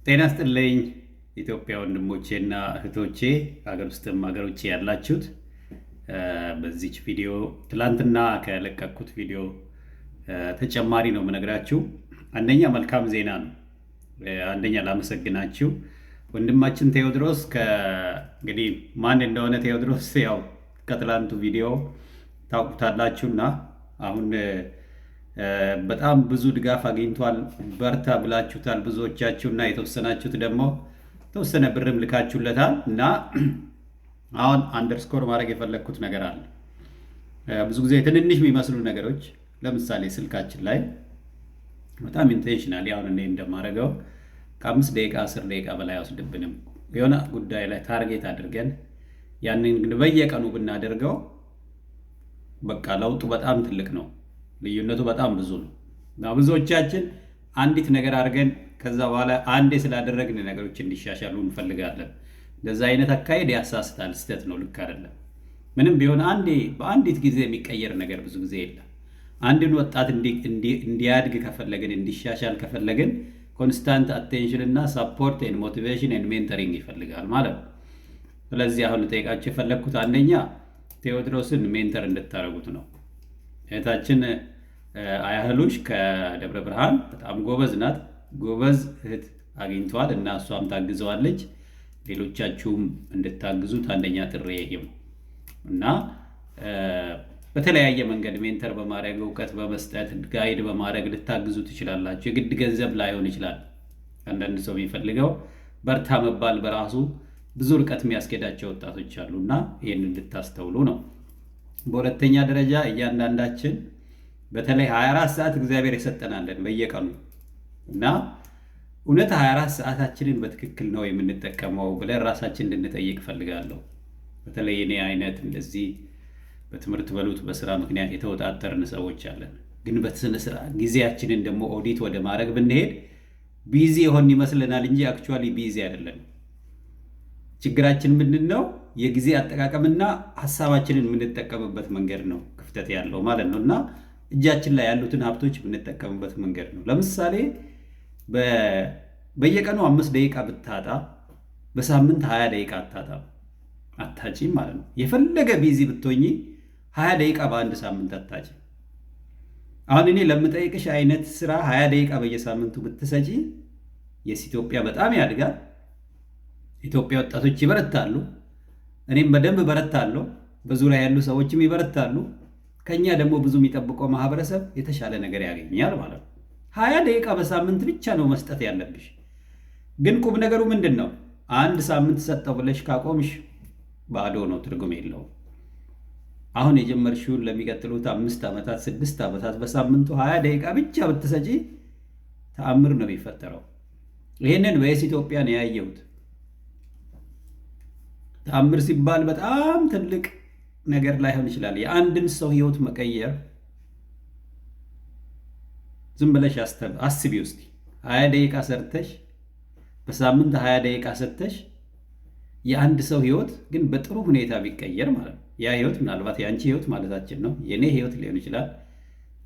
ጤና ይስጥልኝ ኢትዮጵያ ወንድሞቼና እህቶቼ ሀገር ውስጥም ሀገር ውጭ ያላችሁት። በዚች ቪዲዮ ትላንትና ከለቀኩት ቪዲዮ ተጨማሪ ነው የምነግራችሁ። አንደኛ መልካም ዜና ነው። አንደኛ ላመሰግናችሁ ወንድማችን ቴዎድሮስ እንግዲህ ማን እንደሆነ ቴዎድሮስ ያው ከትላንቱ ቪዲዮ ታውቁታላችሁና አሁን በጣም ብዙ ድጋፍ አግኝቷል። በርታ ብላችሁታል ብዙዎቻችሁ እና የተወሰናችሁት ደግሞ ተወሰነ ብርም ልካችሁለታል እና አሁን አንደርስኮር ማድረግ የፈለግኩት ነገር አለ። ብዙ ጊዜ ትንንሽ የሚመስሉ ነገሮች ለምሳሌ ስልካችን ላይ በጣም ኢንቴንሽናሊ አሁን እኔ እንደማደርገው ከ5 ደቂቃ 10 ደቂቃ በላይ አይወስድብንም። የሆነ ጉዳይ ላይ ታርጌት አድርገን ያንን ግን በየቀኑ ብናደርገው በቃ ለውጡ በጣም ትልቅ ነው። ልዩነቱ በጣም ብዙ ነው እና ብዙዎቻችን አንዲት ነገር አድርገን ከዛ በኋላ አንዴ ስላደረግን ነገሮች እንዲሻሻሉ እንፈልጋለን። እንደዛ አይነት አካሄድ ያሳስታል፣ ስህተት ነው፣ ልክ አይደለም። ምንም ቢሆን በአንዲት ጊዜ የሚቀየር ነገር ብዙ ጊዜ የለም። አንድን ወጣት እንዲያድግ ከፈለግን እንዲሻሻል ከፈለግን ኮንስታንት አቴንሽን እና ሳፖርት ኤንድ ሞቲቬሽን ኤንድ ሜንተሪንግ ይፈልጋል ማለት ነው። ስለዚህ አሁን ልጠይቃችሁ የፈለግኩት አንደኛ ቴዎድሮስን ሜንተር እንድታደርጉት ነው። እህታችን አያህሉሽ ከደብረ ብርሃን በጣም ጎበዝ ናት። ጎበዝ እህት አግኝተዋል እና እሷም ታግዘዋለች። ሌሎቻችሁም እንድታግዙት አንደኛ ጥሪ ይሄም እና በተለያየ መንገድ ሜንተር በማድረግ እውቀት በመስጠት ጋይድ በማድረግ ልታግዙ ትችላላችሁ። የግድ ገንዘብ ላይሆን ይችላል። አንዳንድ ሰው የሚፈልገው በርታ መባል በራሱ ብዙ ርቀት የሚያስኬዳቸው ወጣቶች አሉ እና ይህን እንድታስተውሉ ነው። በሁለተኛ ደረጃ እያንዳንዳችን በተለይ 24 ሰዓት እግዚአብሔር የሰጠናለን በየቀኑ እና እውነት 24 ሰዓታችንን በትክክል ነው የምንጠቀመው ብለን ራሳችን እንድንጠይቅ ፈልጋለሁ። በተለይ እኔ አይነት እንደዚህ በትምህርት በሉት በስራ ምክንያት የተወጣጠርን ሰዎች አለን። ግን በስነ ስርዓት ጊዜያችንን ደግሞ ኦዲት ወደ ማድረግ ብንሄድ ቢዚ የሆን ይመስለናል እንጂ አክቹዋሊ ቢዚ አይደለም። ችግራችን ምንድን ነው? የጊዜ አጠቃቀምና ሀሳባችንን የምንጠቀምበት መንገድ ነው ክፍተት ያለው ማለት ነው። እና እጃችን ላይ ያሉትን ሀብቶች የምንጠቀምበት መንገድ ነው። ለምሳሌ በየቀኑ 5 ደቂቃ ብታጣ በሳምንት 20 ደቂቃ አታጪም ማለት ነው። የፈለገ ቢዚ ብትሆኚ 20 ደቂቃ በአንድ ሳምንት አታጪም። አሁን እኔ ለምጠይቅሽ አይነት ስራ 20 ደቂቃ በየሳምንቱ ብትሰጪ የስ ኢትዮጵያ በጣም ያድጋል። ኢትዮጵያ ወጣቶች ይበረታሉ። እኔም በደንብ በረታለሁ። በዙሪያ ያሉ ሰዎችም ይበረታሉ። ከኛ ደግሞ ብዙ የሚጠብቀው ማህበረሰብ የተሻለ ነገር ያገኛል ማለት ነው። 20 ደቂቃ በሳምንት ብቻ ነው መስጠት ያለብሽ። ግን ቁም ነገሩ ምንድን ነው? አንድ ሳምንት ሰጠው ብለሽ ካቆምሽ ባዶ ነው፣ ትርጉም የለውም። አሁን የጀመርሽውን ለሚቀጥሉት 5 ዓመታት 6 ዓመታት በሳምንቱ 20 ደቂቃ ብቻ ብትሰጪ ተአምር ነው የሚፈጠረው። ይህንን በየስ ኢትዮጵያ ነው ያየሁት። ተአምር ሲባል በጣም ትልቅ ነገር ላይሆን ይችላል። የአንድን ሰው ህይወት መቀየር ዝም ብለሽ አስቢ ውስጥ 20 ደቂቃ ሰርተሽ በሳምንት 20 ደቂቃ ሰጥተሽ የአንድ ሰው ህይወት ግን በጥሩ ሁኔታ ቢቀየር ማለት ነው። ያ ህይወት ምናልባት የአንቺ ህይወት ማለታችን ነው፣ የኔ ህይወት ሊሆን ይችላል።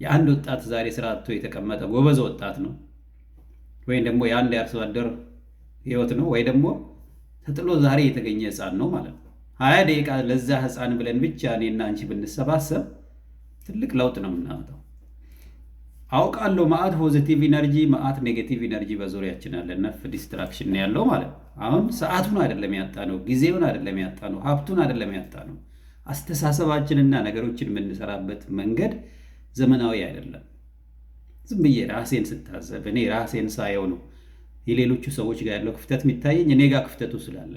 የአንድ ወጣት ዛሬ ስራ አጥቶ የተቀመጠ ጎበዝ ወጣት ነው፣ ወይም ደግሞ የአንድ የአርሶ አደር ህይወት ነው፣ ወይ ደግሞ ተጥሎ ዛሬ የተገኘ ህፃን ነው ማለት ነው። 20 ደቂቃ ለዛ ህፃን ብለን ብቻ እኔና አንቺ ብንሰባሰብ ትልቅ ለውጥ ነው የምናመጣው። አውቃለሁ ማአት ፖዚቲቭ ኢነርጂ ማአት ኔጌቲቭ ኢነርጂ በዙሪያችን አለ። ነፍ ዲስትራክሽን ያለው ማለት ነው። አሁን ሰዓቱን አይደለም ያጣነው፣ ጊዜውን አይደለም ያጣነው፣ ሀብቱን አይደለም ያጣነው። አስተሳሰባችንና ነገሮችን የምንሰራበት መንገድ ዘመናዊ አይደለም። ዝም ብዬ ራሴን ስታዘብ እኔ ራሴን ሳየው ነው የሌሎቹ ሰዎች ጋር ያለው ክፍተት የሚታየኝ፣ እኔ ጋር ክፍተቱ ስላለ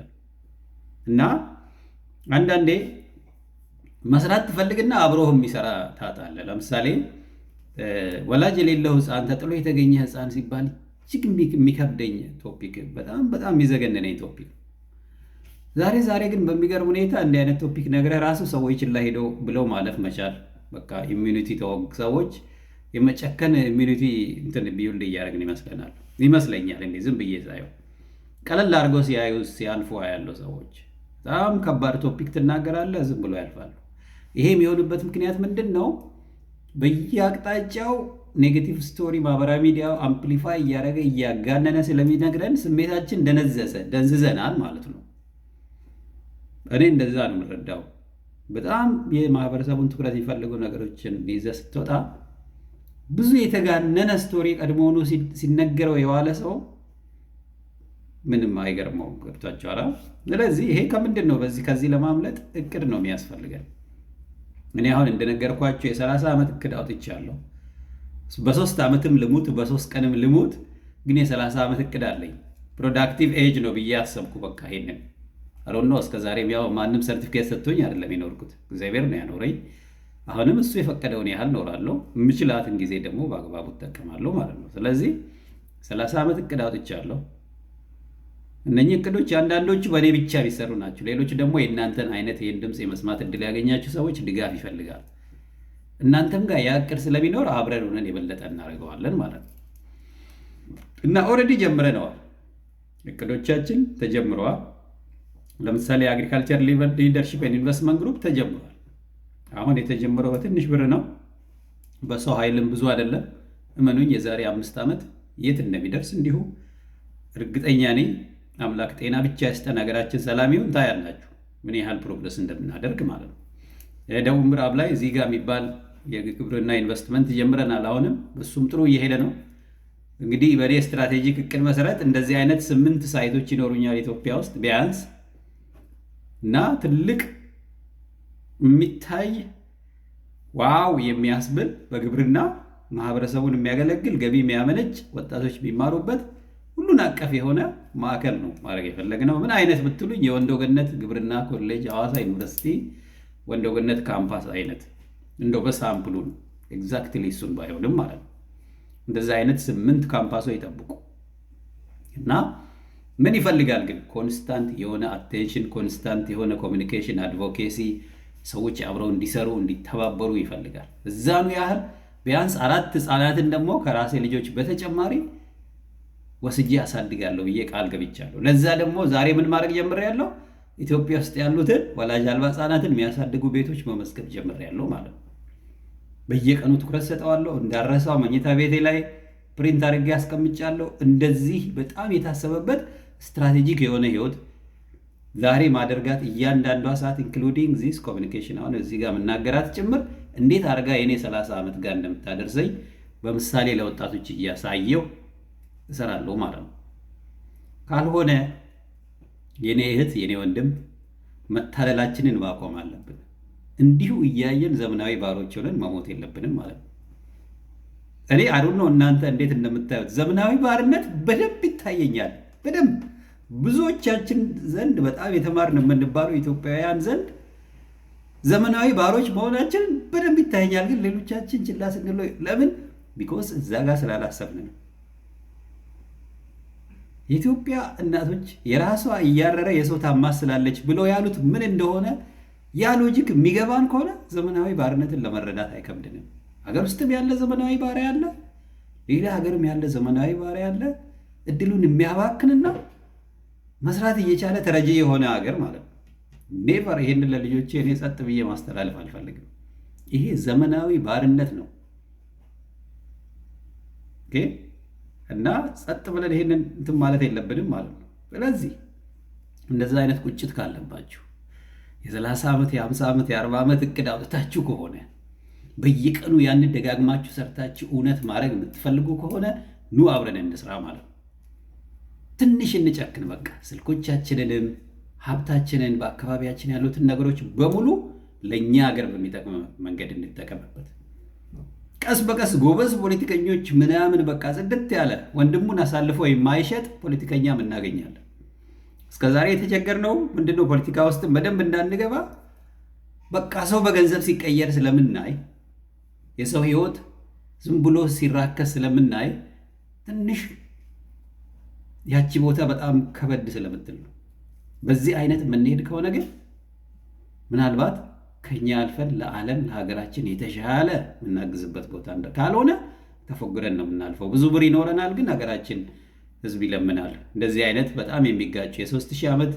እና አንዳንዴ መስራት ትፈልግና አብሮህ የሚሰራ ታጣለህ። ለምሳሌ ወላጅ የሌለው ህፃን ተጥሎ የተገኘ ህፃን ሲባል እጅግ የሚከብደኝ ቶፒክ፣ በጣም በጣም የሚዘገነነኝ ቶፒክ። ዛሬ ግን በሚገርም ሁኔታ እንዲህ አይነት ቶፒክ ነግረህ ራሱ ሰዎች ችላ ሄደው ብለው ማለፍ መቻል። በቃ ኢሚዩኒቲ ተወግ ሰዎች የመጨከን ኢሚዩኒቲ እንትን ቢውልድ እያደረግን ይመስለኛል። እንዴ ዝም ብዬ ሳየው ቀለል አድርገው ሲያልፉ ያለው ሰዎች በጣም ከባድ ቶፒክ ትናገራለህ፣ ዝም ብሎ ያልፋሉ። ይሄ የሚሆንበት ምክንያት ምንድን ነው? በየአቅጣጫው ኔጌቲቭ ስቶሪ ማህበራዊ ሚዲያው አምፕሊፋይ እያደረገ እያጋነነ ስለሚነግረን ስሜታችን ደንዝዘናል ማለት ነው። እኔ እንደዛ ነው የምረዳው። በጣም የማህበረሰቡን ትኩረት የሚፈልጉ ነገሮችን ይዘህ ስትወጣ ብዙ የተጋነነ ስቶሪ ቀድሞውኑ ሲነገረው የዋለ ሰው ምንም አይገርመውም። ገብቷቸዋል። ስለዚህ ይሄ ከምንድን ነው ከዚህ ለማምለጥ እቅድ ነው የሚያስፈልገን። እኔ አሁን እንደነገርኳቸው የ30 ዓመት እቅድ አውጥቻለሁ። በ3 ዓመትም ልሙት በ3 ቀንም ልሙት፣ ግን የ30 ዓመት እቅድ አለኝ። ፕሮዳክቲቭ ኤጅ ነው ብዬ አሰብኩ። በቃ ይሄንን አሎን ነው። እስከ ዛሬም ያው ማንም ሰርቲፊኬት ሰጥቶኝ አይደለም የኖርኩት፣ እግዚአብሔር ነው ያኖረኝ። አሁንም እሱ የፈቀደውን ያህል ኖራለሁ። የምችላትን ጊዜ ደግሞ በአግባቡ እጠቀማለሁ ማለት ነው። ስለዚህ 30 ዓመት እቅድ አውጥቻለሁ። እነኚህ እቅዶች አንዳንዶቹ በእኔ ብቻ የሚሰሩ ናቸው። ሌሎች ደግሞ የእናንተን አይነት ይህን ድምፅ የመስማት እድል ያገኛችሁ ሰዎች ድጋፍ ይፈልጋል። እናንተም ጋር ያ እቅድ ስለሚኖር አብረን ሆነን የበለጠ እናደርገዋለን ማለት ነው እና ኦልሬዲ ጀምረነዋል። እቅዶቻችን ተጀምረዋል። ለምሳሌ የአግሪካልቸር ሊደርሺፕ ኤንድ ኢንቨስትመንት ግሩፕ ተጀምሯል። አሁን የተጀመረው በትንሽ ብር ነው። በሰው ኃይልም ብዙ አይደለም። እመኑኝ የዛሬ 5 ዓመት የት እንደሚደርስ እንዲሁ እርግጠኛ ነኝ። አምላክ ጤና ብቻ ያስጠን፣ ሀገራችን ሰላም ይሁን። ታያላችሁ ምን ያህል ፕሮግረስ እንደምናደርግ ማለት ነው። የደቡብ ምዕራብ ላይ እዚህ ጋር የሚባል የግብርና ኢንቨስትመንት ጀምረናል። አሁንም እሱም ጥሩ እየሄደ ነው። እንግዲህ በእኔ ስትራቴጂክ እቅድ መሰረት እንደዚህ አይነት 8 ሳይቶች ይኖሩኛል ኢትዮጵያ ውስጥ ቢያንስ እና ትልቅ የሚታይ ዋው የሚያስብል በግብርና ማህበረሰቡን የሚያገለግል ገቢ የሚያመነጭ ወጣቶች የሚማሩበት ሁሉን አቀፍ የሆነ ማዕከል ነው ማድረግ የፈለግነው። ምን አይነት ብትሉኝ የወንዶ ገነት ግብርና ኮሌጅ ሐዋሳ ዩኒቨርሲቲ ወንዶ ገነት ካምፓስ አይነት እንደው በሳምፕሉ ኤግዛክትሊ እሱን ባይሆንም ማለት ነው። እንደዚህ አይነት 8 ካምፓሶች ይጠብቁ እና ምን ይፈልጋል ግን ኮንስታንት የሆነ አቴንሽን፣ ኮንስታንት የሆነ ኮሚኒኬሽን፣ አድቮኬሲ፣ ሰዎች አብረው እንዲሰሩ እንዲተባበሩ ይፈልጋል። እዛኑ ያህል ቢያንስ 4 ህፃናትን ደግሞ ከራሴ ልጆች በተጨማሪ ወስጄ አሳድጋለሁ ብዬ ቃል ገብቻለሁ። ለዛ ደግሞ ዛሬ ምን ማድረግ ጀምሬያለሁ? ኢትዮጵያ ውስጥ ያሉትን ወላጅ አልባ ህፃናትን የሚያሳድጉ ቤቶች መመዝገብ ጀምሬያለሁ ማለት ነው። በየቀኑ ትኩረት ሰጠዋለሁ። እንዳረሳው መኝታ ቤቴ ላይ ፕሪንት አድርጌ አስቀምጫለሁ። እንደዚህ በጣም የታሰበበት ስትራቴጂክ የሆነ ህይወት ዛሬ ማደርጋት እያንዳንዷ ሰዓት ኢንክሉዲንግ ዚስ ኮሚኒኬሽን አሁን እዚህ ጋር የምናገራት ጭምር እንዴት አድርጋ የኔ 30 ዓመት ጋር እንደምታደርሰኝ በምሳሌ ለወጣቶች እያሳየው እሰራለሁ ማለት ነው። ካልሆነ የኔ እህት የኔ ወንድም መታለላችንን ማቆም አለብን። እንዲሁ እያየን ዘመናዊ ባሮች ሆነን መሞት የለብንም ማለት ነው። እኔ አዱን ነው እናንተ እንዴት እንደምታዩት ዘመናዊ ባርነት በደንብ ይታየኛል። በደንብ ብዙዎቻችን ዘንድ በጣም የተማርን የምንባለው ኢትዮጵያውያን ዘንድ ዘመናዊ ባሮች መሆናችን በደንብ ይታየኛል። ግን ሌሎቻችን ችላ ስንለው ለምን? ቢኮዝ እዛ ጋር ስላላሰብን ነው። የኢትዮጵያ እናቶች የራሷ እያረረ የሰው ታማስ ስላለች ብለው ያሉት ምን እንደሆነ ያ ሎጂክ የሚገባን ከሆነ ዘመናዊ ባርነትን ለመረዳት አይከብድንም። ሀገር ውስጥም ያለ ዘመናዊ ባሪያ አለ፣ ሌላ ሀገርም ያለ ዘመናዊ ባሪያ አለ። እድሉን የሚያባክንና መስራት እየቻለ ተረጂ የሆነ ሀገር ማለት ነው። ኔቨር ይሄንን ለልጆቼ እኔ ጸጥ ብዬ ማስተላለፍ አልፈልግም። ይሄ ዘመናዊ ባርነት ነው። ኦኬ እና ጸጥ ብለን ይሄንን እንትን ማለት የለብንም ማለት ነው። ስለዚህ እንደዚህ አይነት ቁጭት ካለባችሁ የ30 ዓመት የ50 ዓመት የ40 ዓመት እቅድ አውጥታችሁ ከሆነ በየቀኑ ያንን ደጋግማችሁ ሰርታችሁ እውነት ማድረግ የምትፈልጉ ከሆነ ኑ አብረን እንስራ ማለት ነው። ትንሽ እንጨክን። በቃ ስልኮቻችንንም ሀብታችንን በአካባቢያችን ያሉትን ነገሮች በሙሉ ለእኛ ሀገር በሚጠቅም መንገድ እንጠቀምበት። ቀስ በቀስ ጎበዝ ፖለቲከኞች ምናምን በቃ ጽድት ያለ ወንድሙን አሳልፎ የማይሸጥ ፖለቲከኛም እናገኛለን። እስከዛሬ የተቸገርነው ምንድነው? ፖለቲካ ውስጥ በደንብ እንዳንገባ በቃ ሰው በገንዘብ ሲቀየር ስለምናይ፣ የሰው ህይወት ዝም ብሎ ሲራከስ ስለምናይ ትንሽ ያቺ ቦታ በጣም ከበድ ስለምትል ነው። በዚህ አይነት የምንሄድ ከሆነ ግን ምናልባት ከኛ አልፈን ለዓለም ለሀገራችን የተሻለ የምናግዝበት ቦታ ካልሆነ ተፎግረን ነው የምናልፈው። ብዙ ብር ይኖረናል፣ ግን ሀገራችን ህዝብ ይለምናል። እንደዚህ አይነት በጣም የሚጋጭ የ3000 ዓመት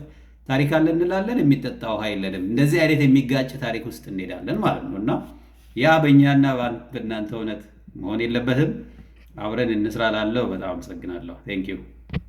ታሪክ አለን እንላለን፣ የሚጠጣው ውሃ የለንም። እንደዚህ አይነት የሚጋጭ ታሪክ ውስጥ እንሄዳለን ማለት ነው እና ያ በእኛና በእናንተ እውነት መሆን የለበትም። አብረን እንስራ ላለው በጣም አመሰግናለሁ። ቴንኪው